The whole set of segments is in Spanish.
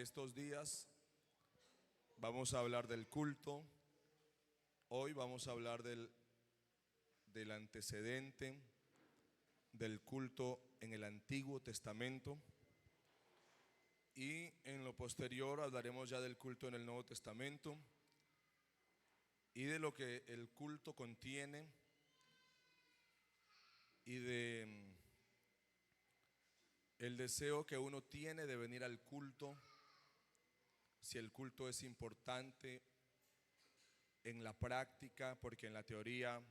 estos días vamos a hablar del culto. Hoy vamos a hablar del antecedente del culto en el Antiguo Testamento, y en lo posterior hablaremos ya del culto en el Nuevo Testamento y de lo que el culto contiene y de el deseo que uno tiene de venir al culto, si el culto es importante en la práctica, porque en la teoría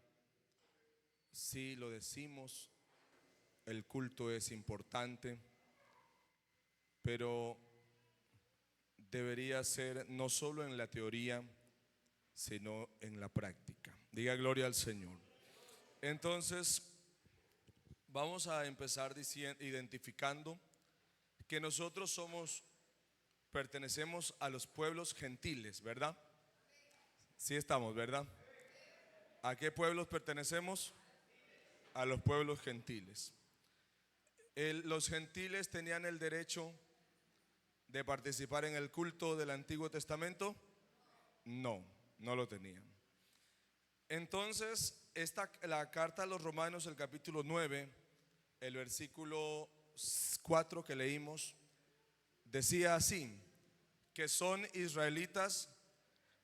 sí lo decimos, el culto es importante, pero debería ser no solo en la teoría, sino en la práctica. Diga gloria al Señor. Entonces, vamos a empezar identificando que nosotros pertenecemos a los pueblos gentiles, ¿verdad? Sí estamos, ¿verdad? ¿A qué pueblos pertenecemos? A los pueblos gentiles. Los gentiles tenían el derecho de participar en el culto del Antiguo Testamento. No lo tenían. Entonces, la carta a los Romanos, el capítulo 9, el versículo 4 que leímos, decía así: que son israelitas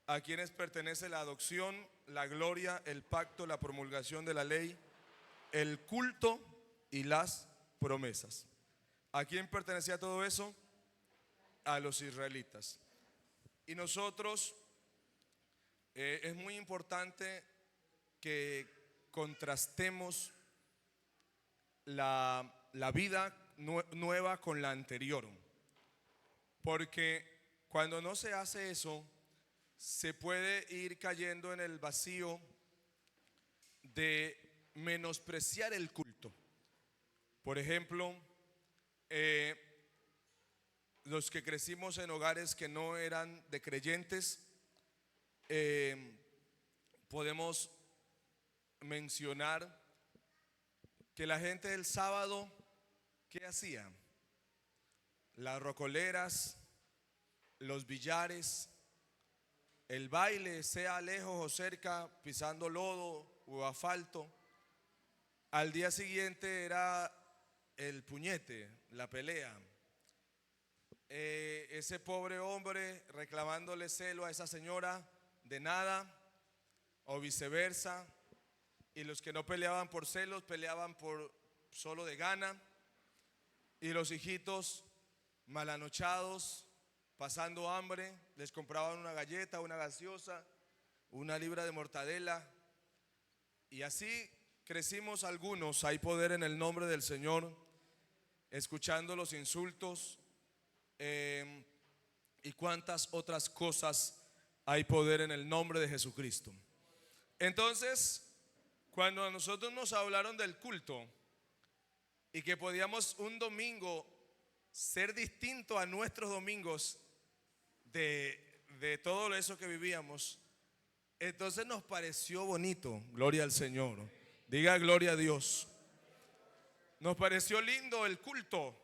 a quienes pertenece la adopción, la gloria, el pacto, la promulgación de la ley, el culto y las promesas. ¿A quién pertenecía todo eso? A los israelitas. Y nosotros, es muy importante que contrastemos la vida nueva con la anterior, porque cuando no se hace eso, se puede ir cayendo en el vacío de menospreciar el culto. Por ejemplo, los que crecimos en hogares que no eran de creyentes, podemos mencionar que la gente del sábado, ¿qué hacía? Las rocoleras, los billares, el baile, sea lejos o cerca, pisando lodo o asfalto. Al día siguiente era el puñete, la pelea. Ese pobre hombre reclamándole celo a esa señora de nada, o viceversa. Y los que no peleaban por celos, peleaban por solo de gana. Y los hijitos malanochados, pasando hambre, les compraban una galleta, una gaseosa, una libra de mortadela. Y así crecimos algunos. Hay poder en el nombre del Señor, escuchando los insultos, y cuántas otras cosas hay poder en el nombre de Jesucristo. Entonces, cuando a nosotros nos hablaron del culto y que podíamos un domingo ser distinto a nuestros domingos de todo eso que vivíamos, entonces nos pareció bonito. Gloria al Señor. Diga gloria a Dios. Nos pareció lindo el culto,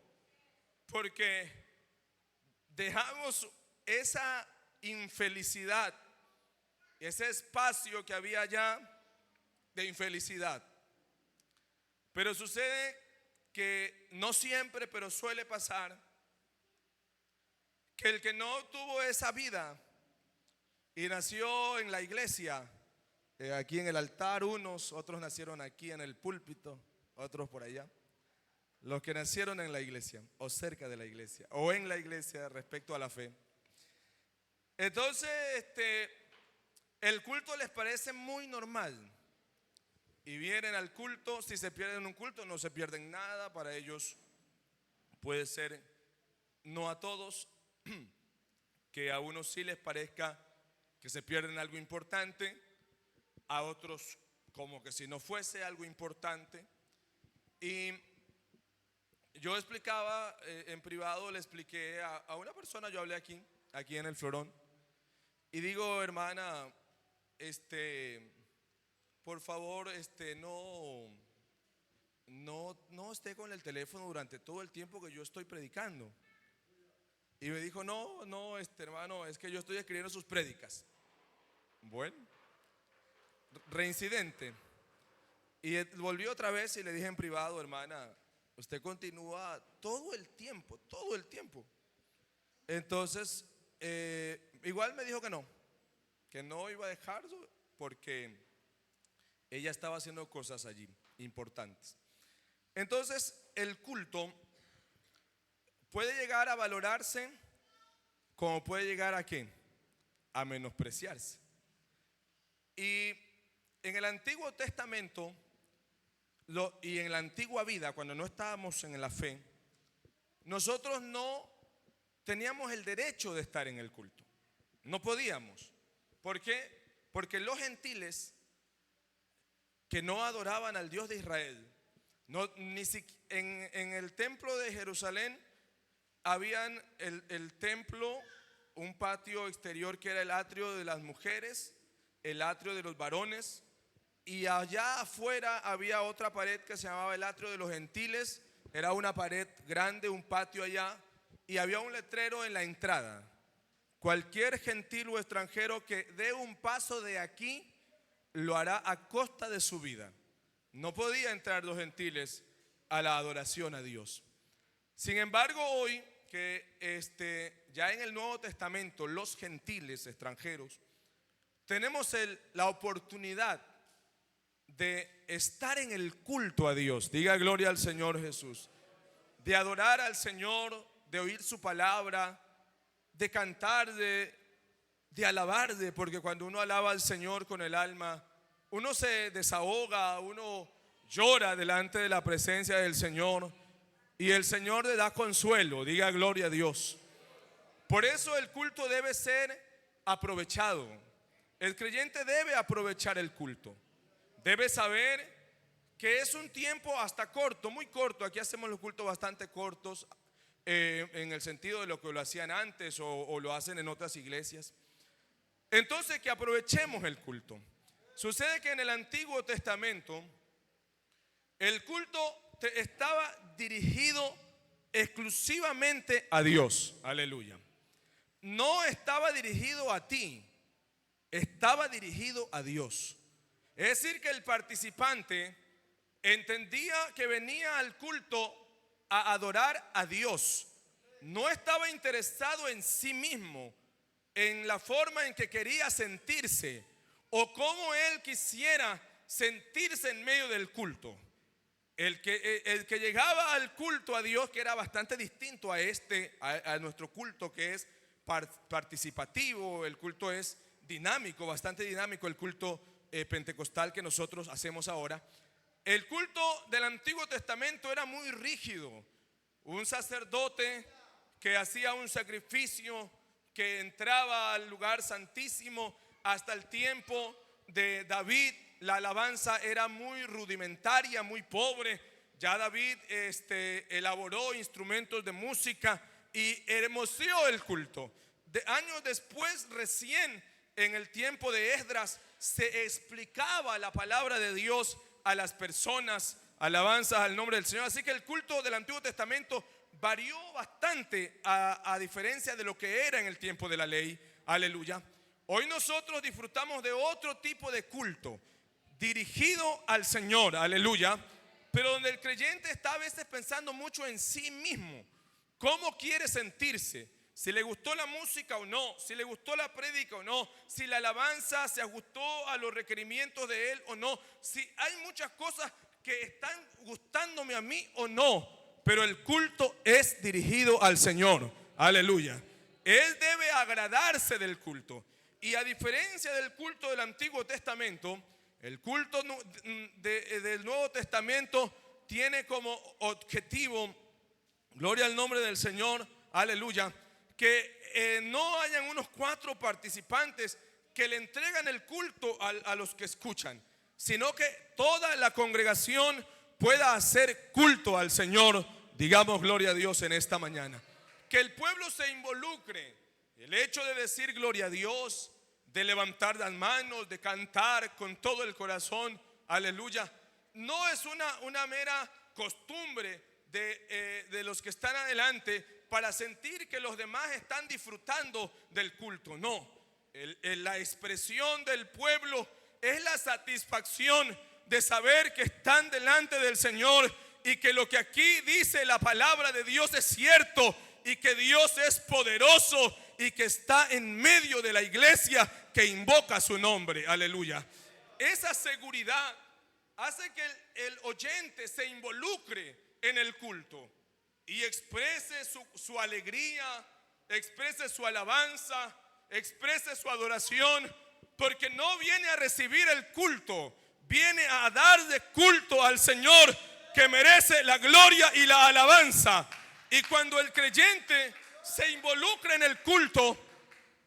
porque dejamos esa infelicidad, ese espacio que había allá de infelicidad. Pero sucede que no siempre, pero suele pasar que el que no tuvo esa vida y nació en la iglesia, aquí en el altar, otros nacieron aquí en el púlpito, otros por allá. Los que nacieron en la iglesia o cerca de la iglesia o en la iglesia respecto a la fe, entonces el culto les parece muy normal y vienen al culto. Si se pierden un culto, no se pierden nada. Para ellos puede ser, no a todos, que a unos sí les parezca que se pierden algo importante, a otros como que si no fuese algo importante. Y yo explicaba en privado, le expliqué a una persona, yo hablé aquí en el Florón, y digo: hermana, por favor, no esté con el teléfono durante todo el tiempo que yo estoy predicando. Y me dijo, no, no, hermano, es que yo estoy escribiendo sus prédicas. Bueno, reincidente. Y volví otra vez y le dije en privado, hermana, usted continúa todo el tiempo, todo el tiempo. Entonces, igual me dijo que no iba a dejarlo porque ella estaba haciendo cosas allí importantes. Entonces, el culto puede llegar a valorarse como puede llegar a ¿qué? A menospreciarse. Y en el Antiguo Testamento y en la antigua vida, cuando no estábamos en la fe, nosotros no teníamos el derecho de estar en el culto. No podíamos. ¿Por qué? Porque los gentiles que no adoraban al Dios de Israel, en el templo de Jerusalén habían el templo, un patio exterior que era el atrio de las mujeres, el atrio de los varones, y allá afuera había otra pared que se llamaba el atrio de los gentiles. Era una pared grande, un patio allá, y había un letrero en la entrada: cualquier gentil o extranjero que dé un paso de aquí lo hará a costa de su vida. No podía entrar los gentiles a la adoración a Dios. Sin embargo, hoy que ya en el Nuevo Testamento los gentiles extranjeros tenemos la oportunidad de estar en el culto a Dios. Diga gloria al Señor Jesús. De adorar al Señor, de oír su palabra, de cantar, de alabar, porque cuando uno alaba al Señor con el alma, uno se desahoga, uno llora delante de la presencia del Señor y el Señor le da consuelo. Diga gloria a Dios. Por eso el culto debe ser aprovechado. El creyente debe aprovechar el culto. Debe saber que es un tiempo hasta corto, muy corto. Aquí hacemos los cultos bastante cortos, en el sentido de lo que lo hacían antes o lo hacen en otras iglesias. Entonces, que aprovechemos el culto. Sucede que en el Antiguo Testamento el culto estaba dirigido exclusivamente a Dios. Aleluya. No estaba dirigido a ti, estaba dirigido a Dios. Es decir, que el participante entendía que venía al culto a adorar a Dios. No estaba interesado en sí mismo, en la forma en que quería sentirse o cómo él quisiera sentirse en medio del culto. El que llegaba al culto a Dios, que era bastante distinto a nuestro culto, que es participativo, el culto es dinámico, bastante dinámico, el culto pentecostal que nosotros hacemos ahora. El culto del Antiguo Testamento era muy rígido. Un sacerdote que hacía un sacrificio, que entraba al lugar santísimo. Hasta el tiempo de David, la alabanza era muy rudimentaria, muy pobre. Ya David elaboró instrumentos de música y hermoseó el culto. Años después, recién en el tiempo de Esdras, se explicaba la palabra de Dios a las personas. Alabanzas al nombre del Señor. Así que el culto del Antiguo Testamento varió bastante a diferencia de lo que era en el tiempo de la ley. Aleluya. Hoy nosotros disfrutamos de otro tipo de culto dirigido al Señor, aleluya, pero donde el creyente está a veces pensando mucho en sí mismo, cómo quiere sentirse, si le gustó la música o no, si le gustó la prédica o no, si la alabanza se ajustó a los requerimientos de él o no, si hay muchas cosas que están gustándome a mí o no, pero el culto es dirigido al Señor, aleluya. Él debe agradarse del culto. Y a diferencia del culto del Antiguo Testamento, el culto del Nuevo Testamento tiene como objetivo, gloria al nombre del Señor, aleluya, que no hayan unos 4 participantes que le entregan el culto a los que escuchan, sino que toda la congregación pueda hacer culto al Señor. Digamos gloria a Dios en esta mañana. Que el pueblo se involucre. El hecho de decir gloria a Dios, de levantar las manos, de cantar con todo el corazón, aleluya, no es una mera costumbre de los que están adelante, para sentir que los demás están disfrutando del culto. No, la expresión del pueblo es la satisfacción de saber que están delante del Señor y que lo que aquí dice la palabra de Dios es cierto y que Dios es poderoso y que está en medio de la iglesia que invoca su nombre. Aleluya. Esa seguridad hace que el oyente se involucre en el culto y exprese su alegría, exprese su alabanza, exprese su adoración, porque no viene a recibir el culto, viene a dar de culto al Señor que merece la gloria y la alabanza. Y cuando el creyente se involucra en el culto,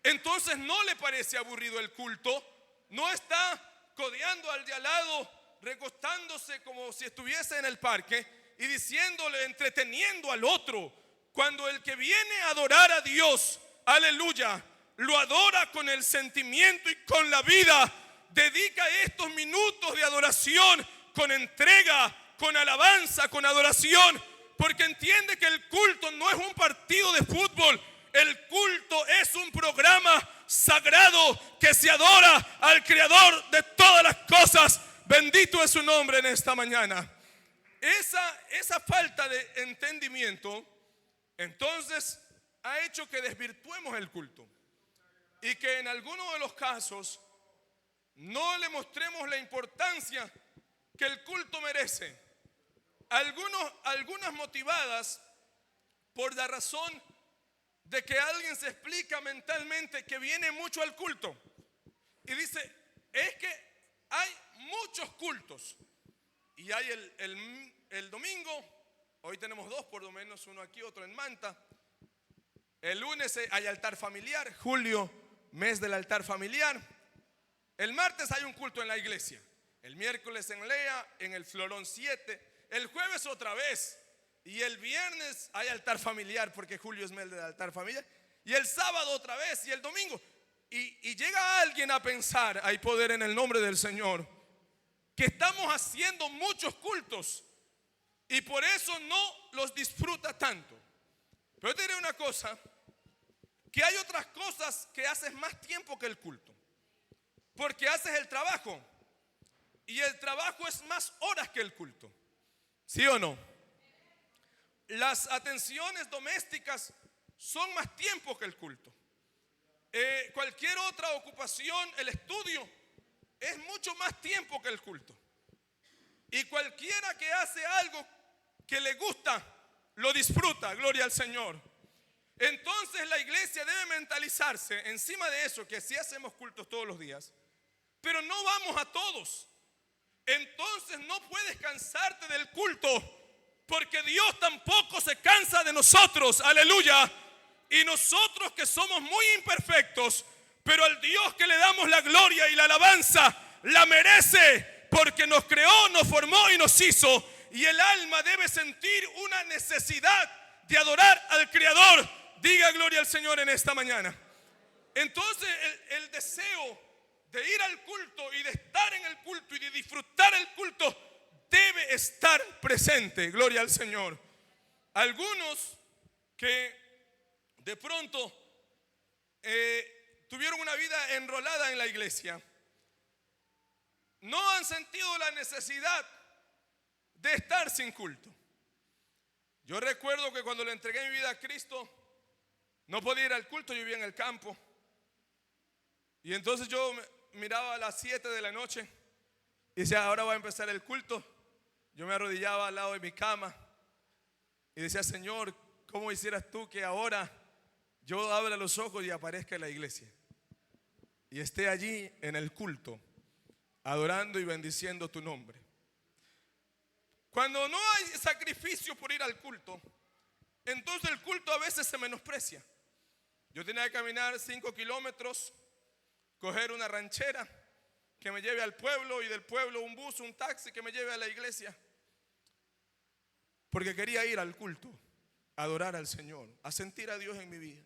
entonces no le parece aburrido el culto, no está codeando al de al lado, recostándose como si estuviese en el parque y diciéndole, entreteniendo al otro. Cuando el que viene a adorar a Dios, aleluya, lo adora con el sentimiento y con la vida, dedica estos minutos de adoración con entrega, con alabanza, con adoración, porque entiende que el culto no es un partido de fútbol. El culto es un programa sagrado que se adora al Creador de todas las cosas. Bendito es su nombre en esta mañana. Esa falta de entendimiento entonces ha hecho que desvirtuemos el culto y que en algunos de los casos no le mostremos la importancia que el culto merece. Algunas motivadas por la razón de que alguien se explica mentalmente que viene mucho al culto y dice, es que hay muchos cultos y hay el domingo, hoy tenemos dos por lo menos, uno aquí, otro en Manta. El lunes hay altar familiar, julio, mes del altar familiar. El martes hay un culto en la iglesia, el miércoles en Lea, en el Florón 7, el jueves otra vez. Y el viernes hay altar familiar porque julio es mes del altar familiar. Y el sábado otra vez y el domingo. Y llega alguien a pensar, hay poder en el nombre del Señor, que estamos haciendo muchos cultos y por eso no los disfruta tanto. Pero te diré una cosa, que hay otras cosas que haces más tiempo que el culto. Porque haces el trabajo y el trabajo es más horas que el culto. ¿Sí o no? Las atenciones domésticas son más tiempo que el culto. Cualquier otra ocupación, el estudio, es mucho más tiempo que el culto. Y cualquiera que hace algo que le gusta, lo disfruta, gloria al Señor. Entonces la iglesia debe mentalizarse encima de eso, que sí hacemos cultos todos los días, pero no vamos a todos. Entonces no puedes cansarte del culto, porque Dios tampoco se cansa de nosotros, aleluya. Y nosotros que somos muy imperfectos, pero al Dios que le damos la gloria y la alabanza, la merece, porque nos creó, nos formó y nos hizo. Y el alma debe sentir una necesidad de adorar al Creador. Diga gloria al Señor en esta mañana. Entonces el deseo de ir al culto y de estar en el culto y de disfrutar el culto debe estar presente, gloria al Señor. Algunos que de pronto tuvieron una vida enrolada en la iglesia no han sentido la necesidad de estar sin culto. Yo recuerdo que cuando le entregué mi vida a Cristo no podía ir al culto, yo vivía en el campo y entonces yo miraba a las 7 de la noche y decía, ahora va a empezar el culto. Yo me arrodillaba al lado de mi cama y decía, Señor, ¿cómo hicieras tú que ahora yo abra los ojos y aparezca en la iglesia y esté allí en el culto adorando y bendiciendo tu nombre? Cuando no hay sacrificio por ir al culto, entonces el culto a veces se menosprecia. Yo tenía que caminar 5 kilómetros, coger una ranchera que me lleve al pueblo y del pueblo un bus, un taxi que me lleve a la iglesia, porque quería ir al culto, a adorar al Señor, a sentir a Dios en mi vida.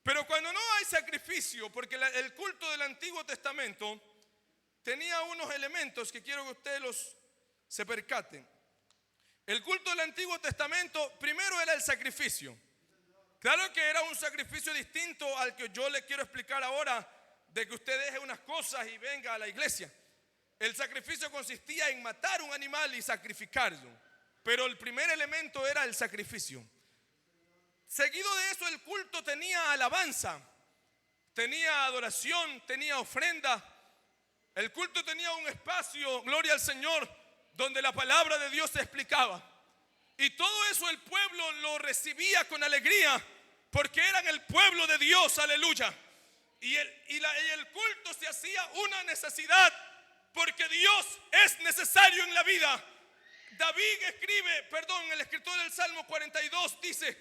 Pero cuando no hay sacrificio, porque el culto del Antiguo Testamento tenía unos elementos que quiero que ustedes se percaten. El culto del Antiguo Testamento primero era el sacrificio. Claro que era un sacrificio distinto al que yo le quiero explicar ahora, de que usted deje unas cosas y venga a la iglesia. El sacrificio consistía en matar un animal y sacrificarlo, pero el primer elemento era el sacrificio. Seguido de eso, el culto tenía alabanza, tenía adoración, tenía ofrenda. El culto tenía un espacio, gloria al Señor, donde la palabra de Dios se explicaba. Y todo eso el pueblo lo recibía con alegría, porque eran el pueblo de Dios, aleluya. Y el culto se hacía una necesidad, porque Dios es necesario en la vida. David el escritor del Salmo 42 dice: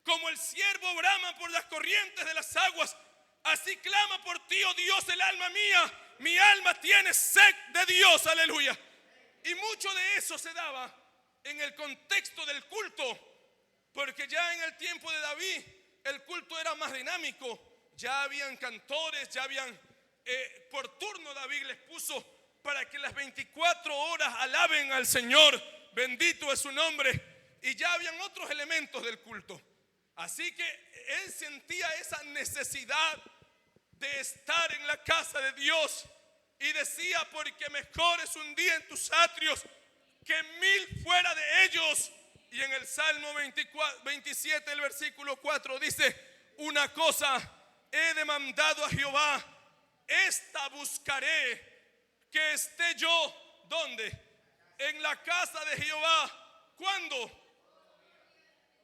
como el ciervo brama por las corrientes de las aguas, así clama por ti, oh Dios, el alma mía. Mi alma tiene sed de Dios, aleluya. Y mucho de eso se daba en el contexto del culto, porque ya en el tiempo de David el culto era más dinámico. Ya habían cantores, ya habían por turno David les puso para que las 24 horas alaben al Señor, bendito es su nombre. Y ya habían otros elementos del culto. Así que él sentía esa necesidad de estar en la casa de Dios, y decía: porque mejor es un día en tus atrios que 1000 fuera de ellos. Y en el Salmo 27, el versículo 4 dice: una cosa he demandado a Jehová, esta buscaré, que esté yo, ¿dónde? En la casa de Jehová. ¿Cuándo?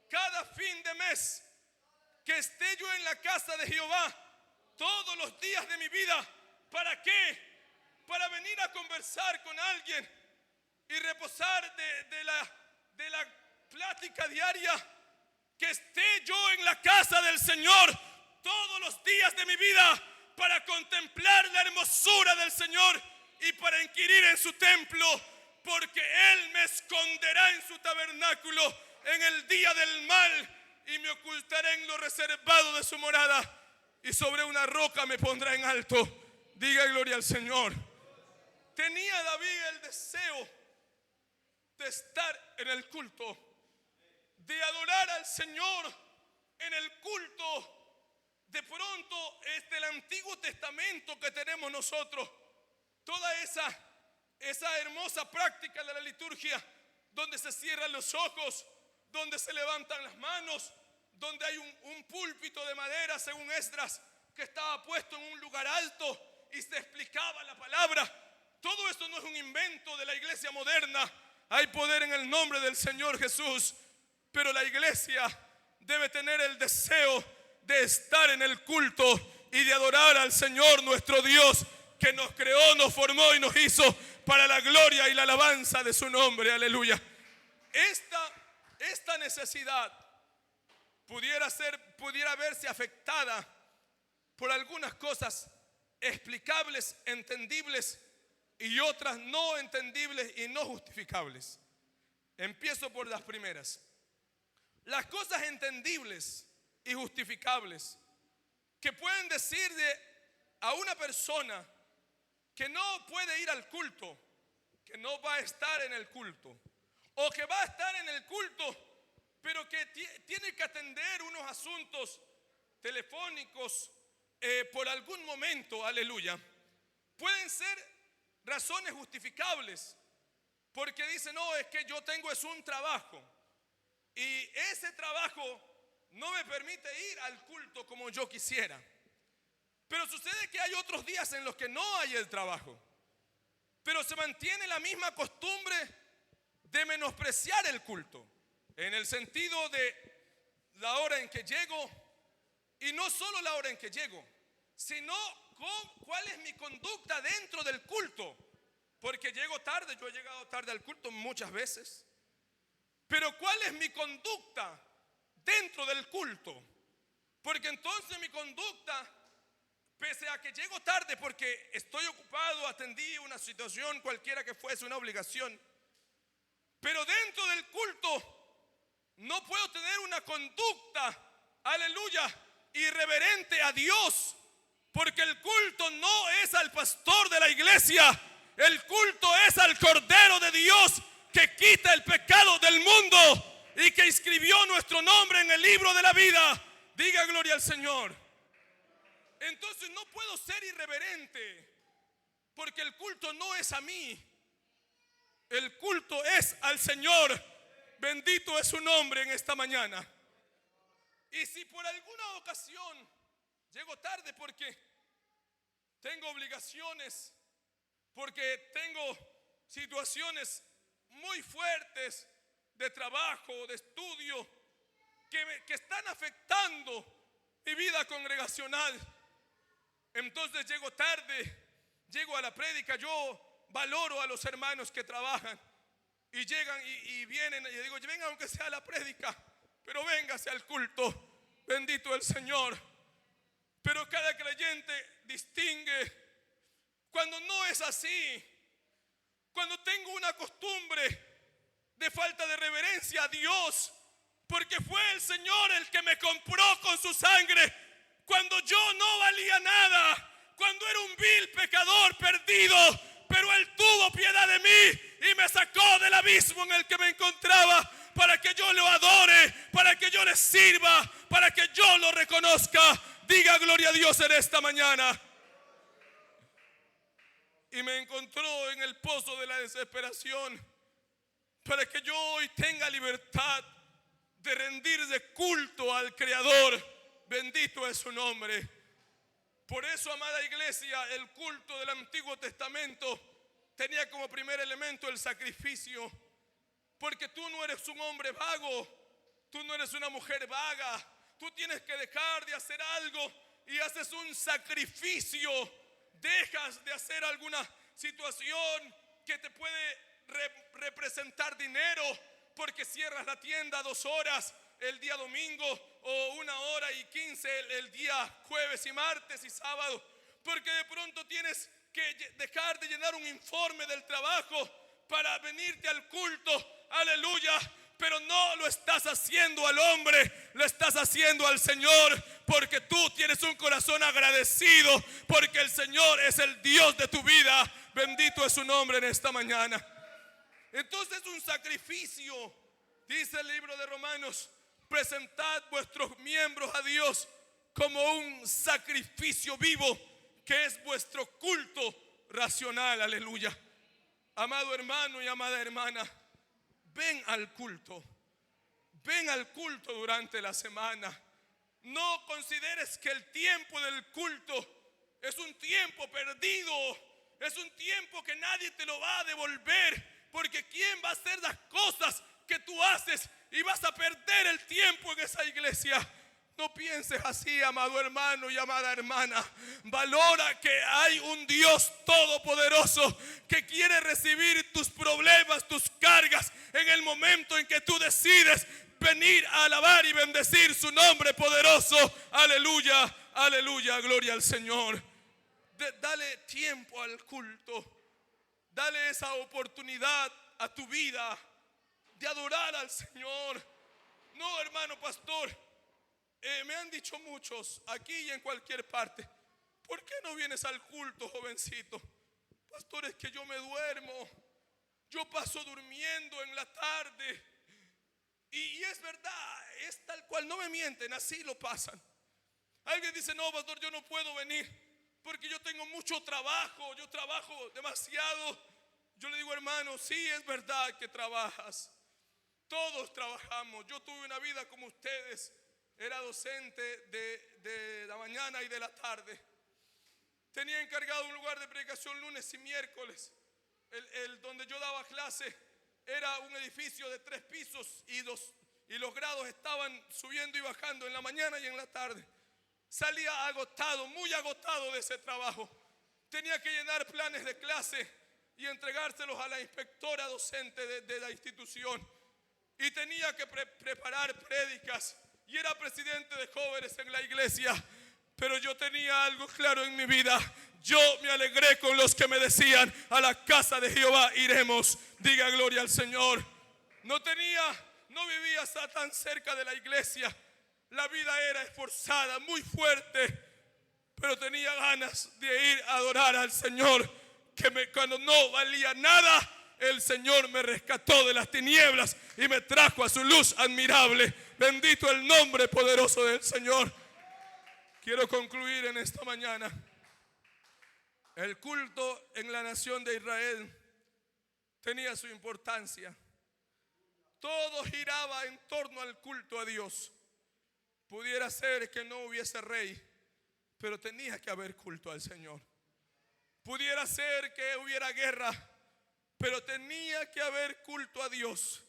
Cada fin de mes, que esté yo en la casa de Jehová todos los días de mi vida. ¿Para qué? Para venir a conversar con alguien y reposar de la plática diaria. Que esté yo en la casa del Señor todos los días de mi vida, para contemplar la hermosura del Señor y para inquirir en su templo, porque Él me esconderá en su tabernáculo en el día del mal, y me ocultaré en lo reservado de su morada, y sobre una roca me pondrá en alto. Diga gloria al Señor. Tenía David el deseo de estar en el culto, de adorar al Señor en el culto. De pronto, el Antiguo Testamento que tenemos nosotros, toda esa hermosa práctica de la liturgia, donde se cierran los ojos, donde se levantan las manos, donde hay un púlpito de madera, según Esdras, que estaba puesto en un lugar alto y se explicaba la palabra. Todo esto no es un invento de la iglesia moderna. Hay poder en el nombre del Señor Jesús, pero la iglesia debe tener el deseo de estar en el culto y de adorar al Señor nuestro Dios, que nos creó, nos formó y nos hizo para la gloria y la alabanza de su nombre, aleluya. Esta necesidad pudiera verse afectada por algunas cosas explicables, entendibles, y otras no entendibles y no justificables. Empiezo por las primeras. Las cosas entendibles y justificables que pueden decirle a una persona que no puede ir al culto, que no va a estar en el culto, o que va a estar en el culto, pero que tiene que atender unos asuntos telefónicos por algún momento, aleluya. Pueden ser razones justificables, porque dice: no, es que yo tengo un trabajo, y ese trabajo no me permite ir al culto como yo quisiera. Pero sucede que hay otros días en los que no hay el trabajo, pero se mantiene la misma costumbre de menospreciar el culto, en el sentido de la hora en que llego, y no solo la hora en que llego, sino cuál es mi conducta dentro del culto. Porque llego tarde, yo he llegado tarde al culto muchas veces, pero cuál es mi conducta dentro del culto. Porque entonces mi conducta, pese a que llego tarde porque estoy ocupado, atendí una situación cualquiera que fuese, una obligación, pero dentro del culto no puedo tener una conducta, aleluya, irreverente a Dios, porque el culto no es al pastor de la iglesia, el culto es al Cordero de Dios, que quita el pecado del mundo y que inscribió nuestro nombre en el libro de la vida. Diga gloria al Señor. Entonces no puedo ser irreverente, porque el culto no es a mí, el culto es al Señor. Bendito es su nombre en esta mañana. Y si por alguna ocasión llego tarde porque tengo obligaciones, porque tengo situaciones muy fuertes de trabajo, de estudio, que están afectando mi vida congregacional, entonces llego tarde, llego a la prédica. Yo valoro a los hermanos que trabajan y llegan y vienen, y digo, venga aunque sea a la prédica, pero véngase al culto. Bendito el Señor. Pero cada creyente distingue cuando no es así. Cuando tengo una costumbre de falta de reverencia a Dios, porque fue el Señor el que me compró con su sangre, cuando yo no valía nada, cuando era un vil pecador perdido, pero Él tuvo piedad de mí y me sacó del abismo en el que me encontraba, para que yo lo adore, para que yo le sirva, para que yo lo reconozca. Diga gloria a Dios en esta mañana. Y me encontró en el pozo de la desesperación, para que yo hoy tenga libertad de rendirle culto al Creador. Bendito es su nombre. Por eso, amada iglesia, el culto del Antiguo Testamento tenía como primer elemento el sacrificio. Porque tú no eres un hombre vago, tú no eres una mujer vaga. Tú tienes que dejar de hacer algo y haces un sacrificio. Dejas de hacer alguna situación que te puede representar dinero, porque cierras la tienda 2 horas el día domingo, o 1 hora y 15 el día jueves y martes y sábado, porque de pronto tienes que dejar de llenar un informe del trabajo para venirte al culto. Aleluya. Pero no lo estás haciendo al hombre, lo estás haciendo al Señor, porque tú tienes un corazón agradecido, porque el Señor es el Dios de tu vida. Bendito es su nombre en esta mañana. Entonces, un sacrificio, dice el libro de Romanos: presentad vuestros miembros a Dios como un sacrificio vivo, que es vuestro culto racional. Aleluya. Amado hermano y amada hermana, ven al culto. Ven al culto durante la semana. No consideres que el tiempo del culto es un tiempo perdido, es un tiempo que nadie te lo va a devolver. Porque ¿quién va a hacer las cosas que tú haces y vas a perder el tiempo en esa iglesia? No pienses así, amado hermano y amada hermana. Valora que hay un Dios todopoderoso que quiere recibir tus problemas, tus cargas, en el momento en que tú decides venir a alabar y bendecir su nombre poderoso. Aleluya, aleluya, gloria al Señor. Dale tiempo al culto. Dale esa oportunidad a tu vida de adorar al Señor. No, hermano pastor, me han dicho muchos aquí y en cualquier parte: ¿por qué no vienes al culto, jovencito? Pastor, es que yo me duermo, yo paso durmiendo en la tarde. Y es verdad, es tal cual, no me mienten, así lo pasan. Alguien dice: no, pastor, yo no puedo venir porque yo tengo mucho trabajo, yo trabajo demasiado. Yo le digo: hermano, sí, es verdad que trabajas, todos trabajamos. Yo tuve una vida como ustedes. Era docente de la mañana y de la tarde. Tenía encargado un lugar de predicación lunes y miércoles. El donde yo daba clase era un edificio de 3 pisos y los grados estaban subiendo y bajando en la mañana y en la tarde. Salía agotado, muy agotado de ese trabajo. Tenía que llenar planes de clase y entregárselos a la inspectora docente de la institución. Y tenía que preparar prédicas. Y era presidente de jóvenes en la iglesia. Pero yo tenía algo claro en mi vida: yo me alegré con los que me decían: a la casa de Jehová iremos. Diga gloria al Señor. No vivía tan cerca de la iglesia. La vida era esforzada, muy fuerte, pero tenía ganas de ir a adorar al Señor, cuando no valía nada, el Señor me rescató de las tinieblas y me trajo a su luz admirable. Bendito el nombre poderoso del Señor. Quiero concluir en esta mañana. El culto en la nación de Israel tenía su importancia. Todo giraba en torno al culto a Dios. Pudiera ser que no hubiese rey, pero tenía que haber culto al Señor. Pudiera ser que hubiera guerra, pero tenía que haber culto a Dios.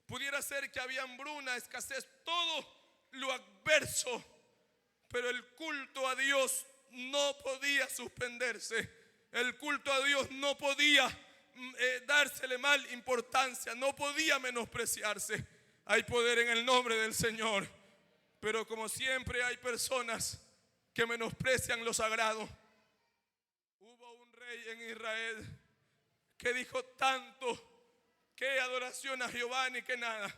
Pudiera ser que había hambruna, escasez, todo lo adverso, pero el culto a Dios no podía suspenderse. El culto a Dios no podía dársele mal importancia, no podía menospreciarse. Hay poder en el nombre del Señor, pero como siempre hay personas que menosprecian lo sagrado. Hubo un rey en Israel que dijo tanto que adoración a Jehová ni que nada.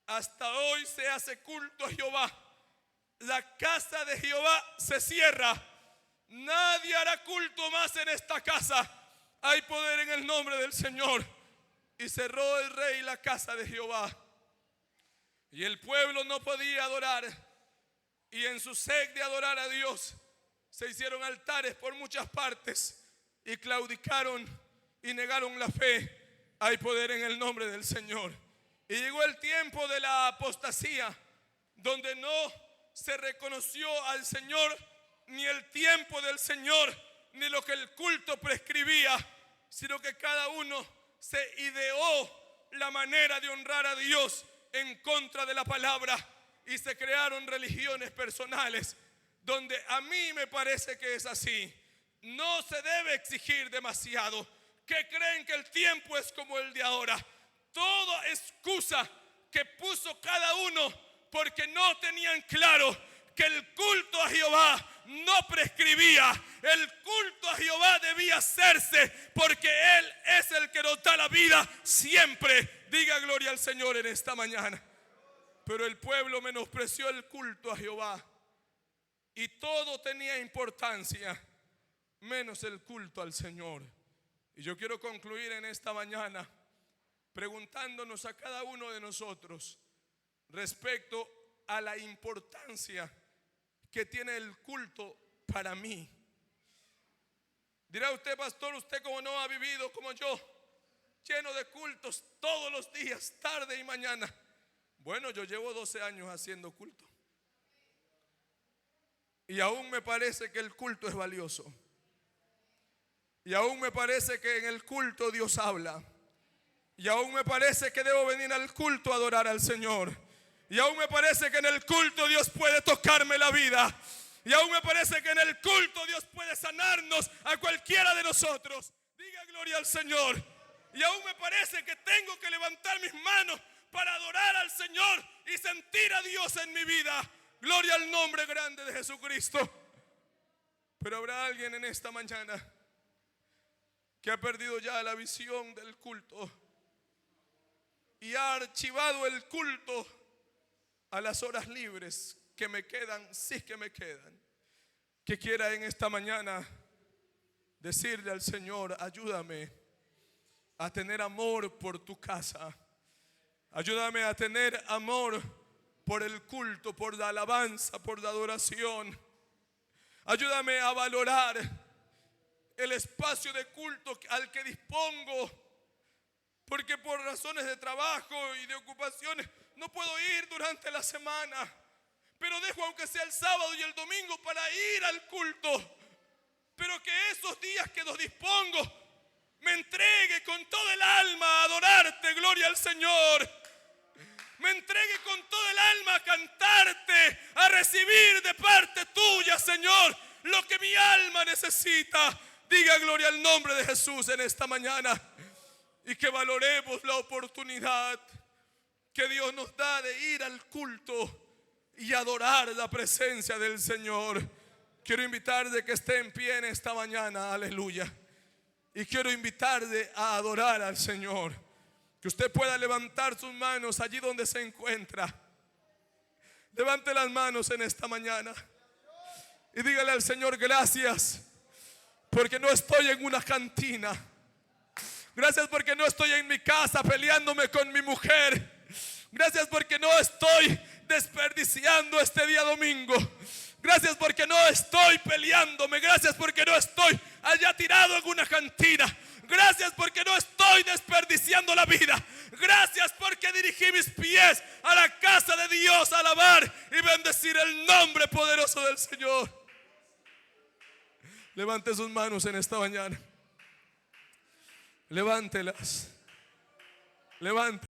Hasta hoy se hace culto a Jehová. La casa de Jehová se cierra. Nadie hará culto más en esta casa. Hay poder en el nombre del Señor. Y cerró el rey la casa de Jehová. Y el pueblo no podía adorar. Y en su sed de adorar a Dios, se hicieron altares por muchas partes y claudicaron y negaron la fe. Hay poder en el nombre del Señor. Y llegó el tiempo de la apostasía, donde no se reconoció al Señor, ni el tiempo del Señor, ni lo que el culto prescribía, sino que cada uno se ideó la manera de honrar a Dios en contra de la palabra, y se crearon religiones personales, donde a mí me parece que es así. No se debe exigir demasiado. Que creen que el tiempo es como el de ahora. Toda excusa que puso cada uno porque no tenían claro que el culto a Jehová no prescribía. El culto a Jehová debía hacerse porque Él es el que nos da la vida siempre. Diga gloria al Señor en esta mañana. Pero el pueblo menospreció el culto a Jehová y todo tenía importancia menos el culto al Señor. Y yo quiero concluir en esta mañana preguntándonos a cada uno de nosotros respecto a la importancia que tiene el culto para mí. Dirá usted, pastor, usted como no ha vivido como yo, lleno de cultos todos los días, tarde y mañana. Bueno, yo llevo 12 años haciendo culto y aún me parece que el culto es valioso. Y aún me parece que en el culto Dios habla. Y aún me parece que debo venir al culto a adorar al Señor. Y aún me parece que en el culto Dios puede tocarme la vida. Y aún me parece que en el culto Dios puede sanarnos a cualquiera de nosotros. Diga gloria al Señor. Y aún me parece que tengo que levantar mis manos para adorar al Señor y sentir a Dios en mi vida. Gloria al nombre grande de Jesucristo. Pero habrá alguien en esta mañana que ha perdido ya la visión del culto y ha archivado el culto a las horas libres que me quedan, sí que me quedan. Que quiera en esta mañana decirle al Señor: ayúdame a tener amor por tu casa, ayúdame a tener amor por el culto, por la alabanza, por la adoración. Ayúdame a valorar el espacio de culto al que dispongo, porque por razones de trabajo y de ocupaciones no puedo ir durante la semana, pero dejo aunque sea el sábado y el domingo para ir al culto. Pero que esos días que los dispongo me entregue con todo el alma a adorarte, gloria al Señor. Me entregue con todo el alma a cantarte, a recibir de parte tuya, Señor, lo que mi alma necesita. Diga gloria al nombre de Jesús en esta mañana. Y que valoremos la oportunidad que Dios nos da de ir al culto y adorar la presencia del Señor. Quiero invitarle que esté en pie en esta mañana, aleluya. Y quiero invitarle a adorar al Señor. Que usted pueda levantar sus manos allí donde se encuentra. Levante las manos en esta mañana y dígale al Señor: gracias, porque no estoy en una cantina. Gracias porque no estoy en mi casa peleándome con mi mujer. Gracias porque no estoy desperdiciando este día domingo. Gracias porque no estoy peleándome. Gracias porque no estoy allá tirado en una cantina. Gracias porque no estoy desperdiciando la vida. Gracias porque dirigí mis pies a la casa de Dios a alabar y bendecir el nombre poderoso del Señor. Levante sus manos en esta mañana. Levántelas. Levante.